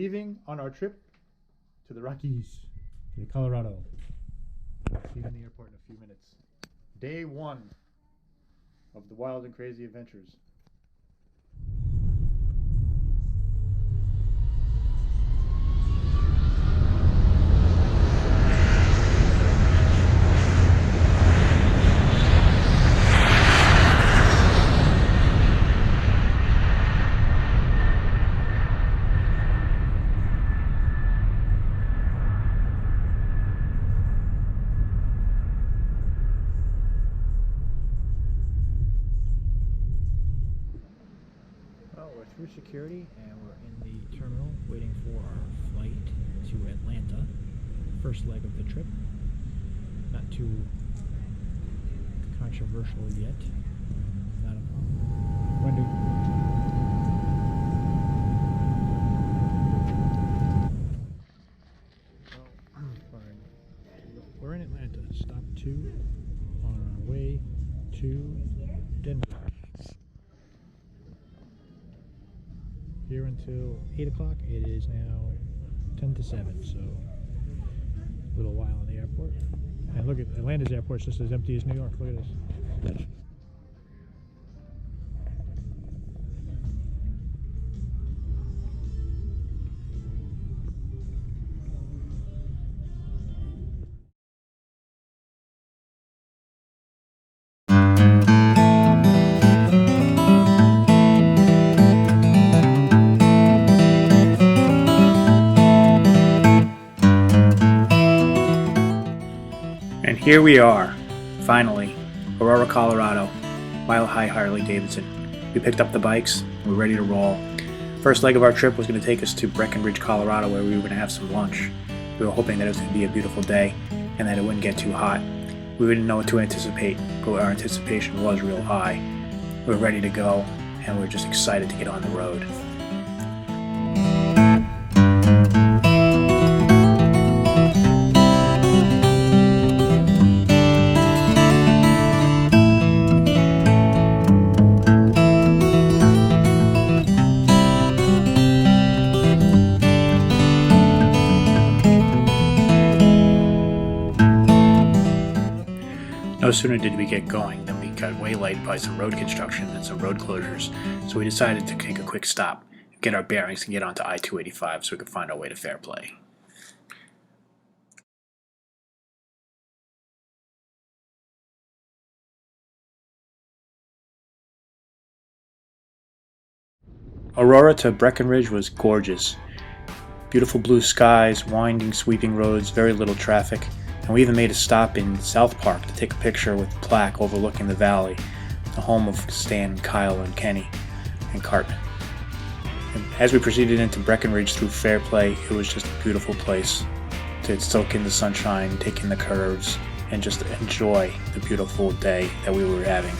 leaving on our trip to the Rockies, to Colorado. See you in the airport in a few minutes. Day 1 of the wild and crazy adventures. We're through security and we're in the terminal waiting for our flight to Atlanta. First leg of the trip. Not too controversial yet. Not a we're in Atlanta. Stop 2 on our way to Denver. Here until 8 o'clock. It is now 10 to 7, so a little while in the airport. And look at Atlanta's airport, it's just as empty as New York. Look at this. And here we are, finally, Aurora, Colorado, Mile High Harley Davidson. We picked up the bikes, we're ready to roll. First leg of our trip was going to take us to Breckenridge, Colorado, where we were going to have some lunch. We were hoping that it was going to be a beautiful day and that it wouldn't get too hot. We didn't know what to anticipate, but our anticipation was real high. We were ready to go, and we were just excited to get on the road. No sooner did we get going than we got waylaid by some road construction and some road closures, so we decided to take a quick stop, get our bearings, and get onto I-285 so we could find our way to Fairplay. Aurora to Breckenridge was gorgeous. Beautiful blue skies, winding, sweeping roads, very little traffic. And we even made a stop in South Park to take a picture with a plaque overlooking the valley, the home of Stan, Kyle, and Kenny, and Cartman. And as we proceeded into Breckenridge through Fairplay, it was just a beautiful place to soak in the sunshine, take in the curves, and just enjoy the beautiful day that we were having.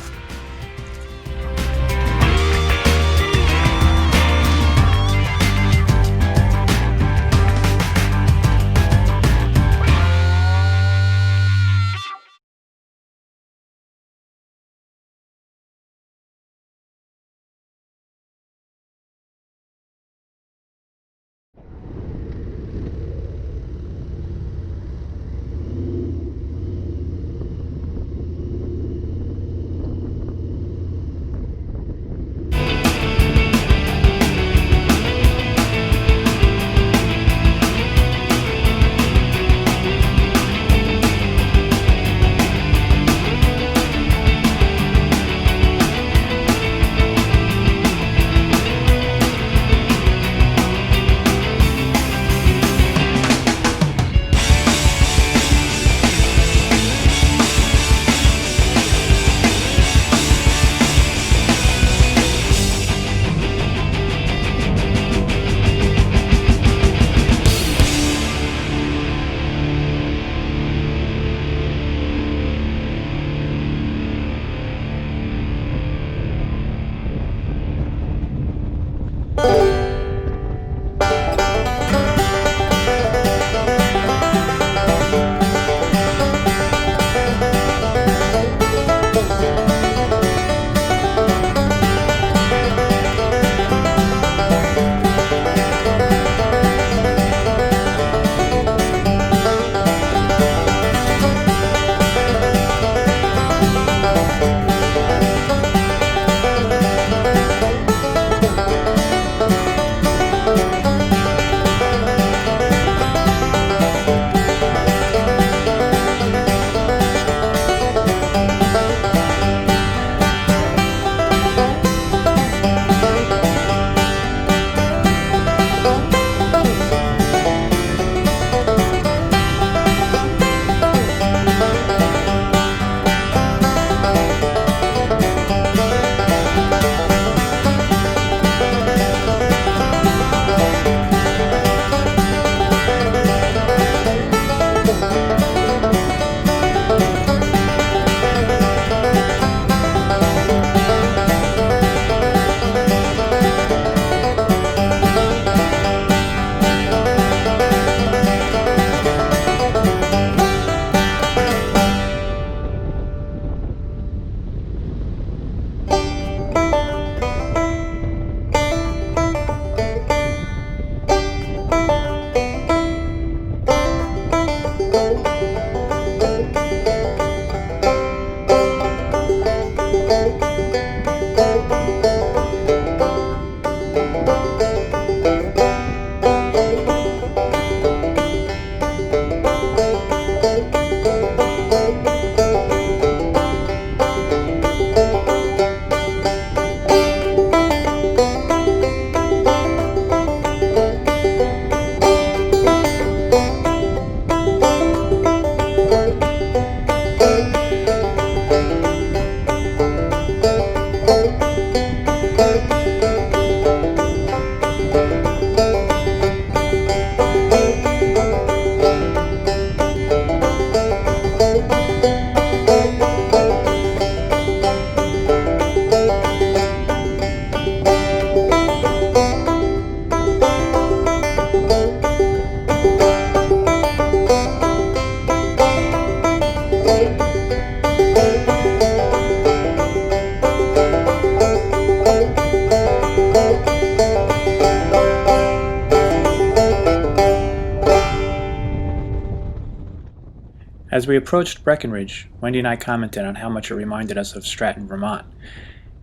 As we approached Breckenridge, Wendy and I commented on how much it reminded us of Stratton, Vermont,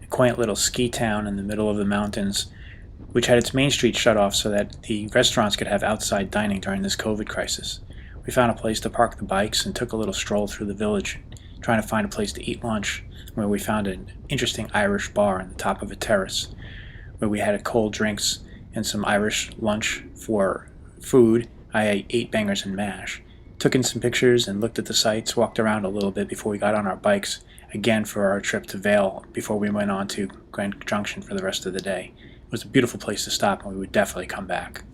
a quaint little ski town in the middle of the mountains, which had its main street shut off so that the restaurants could have outside dining during this COVID crisis. We found a place to park the bikes and took a little stroll through the village, trying to find a place to eat lunch, where we found an interesting Irish bar on the top of a terrace, where we had cold drinks and some Irish lunch for food. I ate 8 bangers and mash, took in some pictures and looked at the sights, walked around a little bit before we got on our bikes again for our trip to Vail before we went on to Grand Junction for the rest of the day. It was a beautiful place to stop, and we would definitely come back.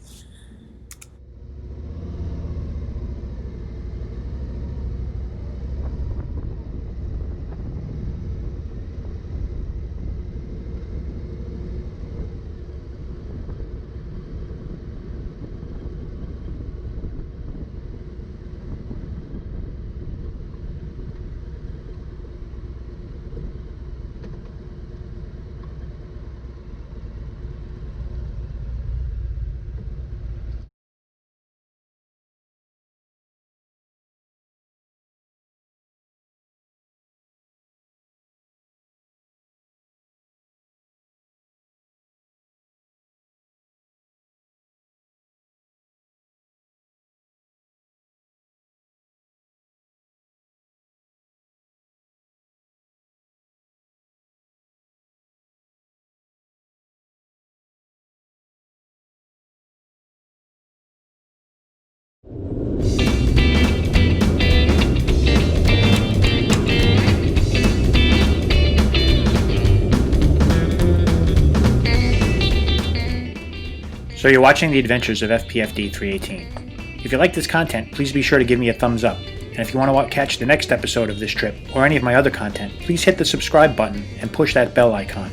So you're watching the adventures of FPFD 318. If you like this content, please be sure to give me a thumbs up. And if you want to catch the next episode of this trip or any of my other content, please hit the subscribe button and push that bell icon.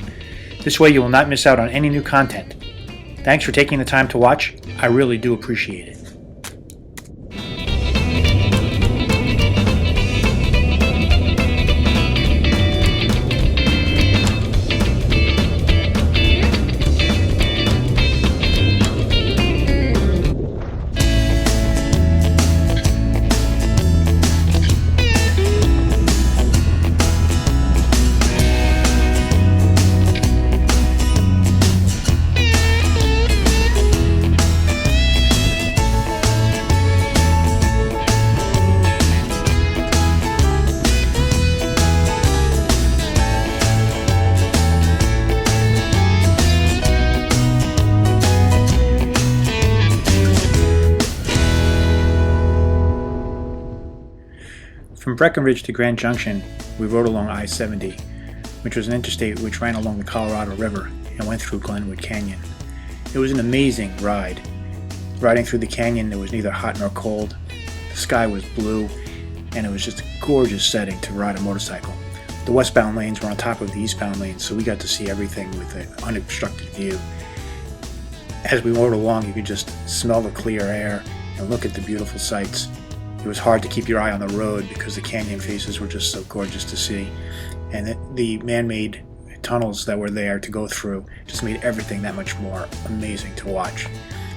This way you will not miss out on any new content. Thanks for taking the time to watch. I really do appreciate it. From Breckenridge to Grand Junction, we rode along I-70, which was an interstate which ran along the Colorado River and went through Glenwood Canyon. It was an amazing ride. Riding through the canyon, it was neither hot nor cold. The sky was blue, and it was just a gorgeous setting to ride a motorcycle. The westbound lanes were on top of the eastbound lanes, so we got to see everything with an unobstructed view. As we rode along, you could just smell the clear air and look at the beautiful sights. It was hard to keep your eye on the road because the canyon faces were just so gorgeous to see. And the man-made tunnels that were there to go through just made everything that much more amazing to watch.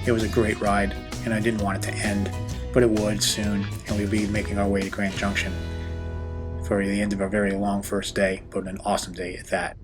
It was a great ride, and I didn't want it to end, but it would soon, and we'd be making our way to Grand Junction for the end of a very long first day, but an awesome day at that.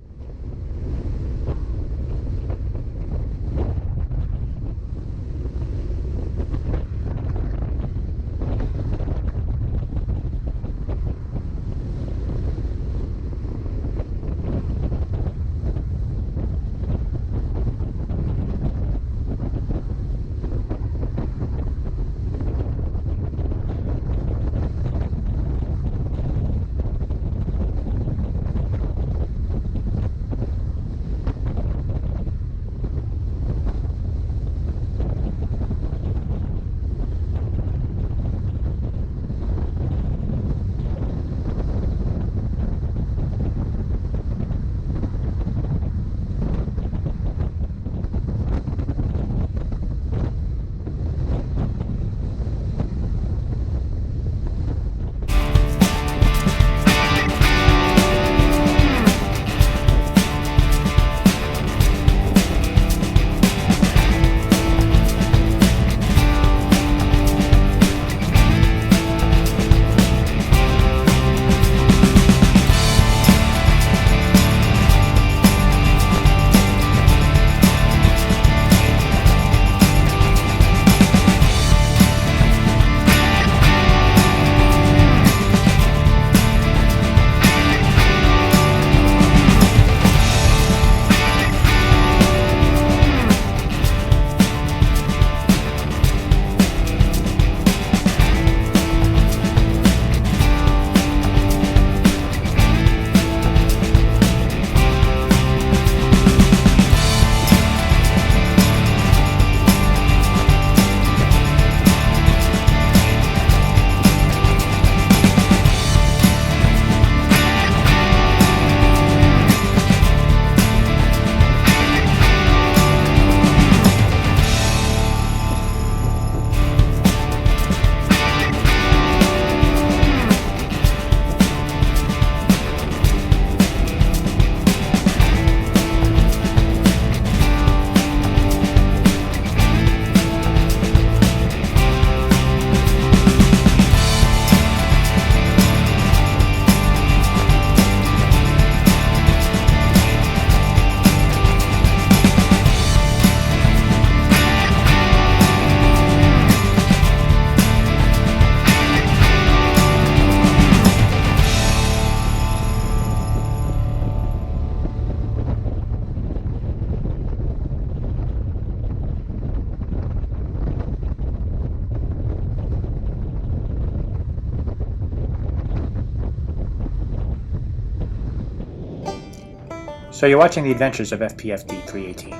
So you're watching the adventures of FPFD 318.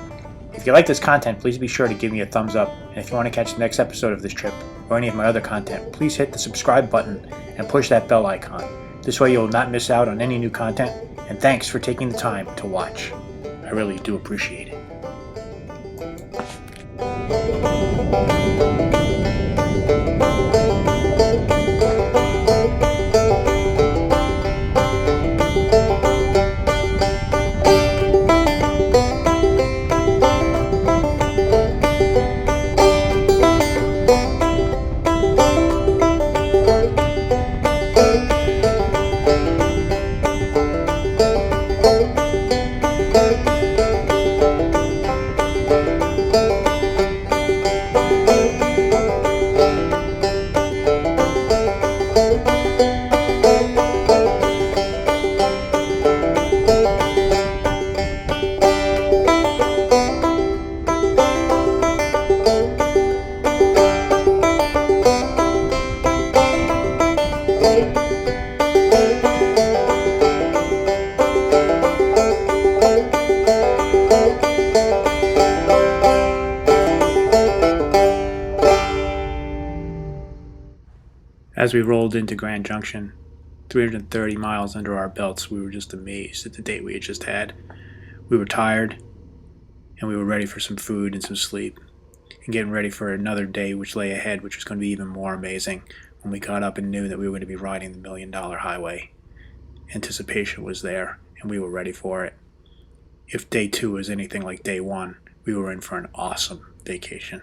If you like this content, please be sure to give me a thumbs up, and if you want to catch the next episode of this trip or any of my other content, please hit the subscribe button and push that bell icon. This way you'll not miss out on any new content, and thanks for taking the time to watch. I really do appreciate it. As we rolled into Grand Junction, 330 miles under our belts, we were just amazed at the day we had just had. We were tired, and we were ready for some food and some sleep, and getting ready for another day which lay ahead, which was going to be even more amazing when we got up and knew that we were going to be riding the $1 Million Highway. Anticipation was there, and we were ready for it. If day 2 was anything like day 1, we were in for an awesome vacation.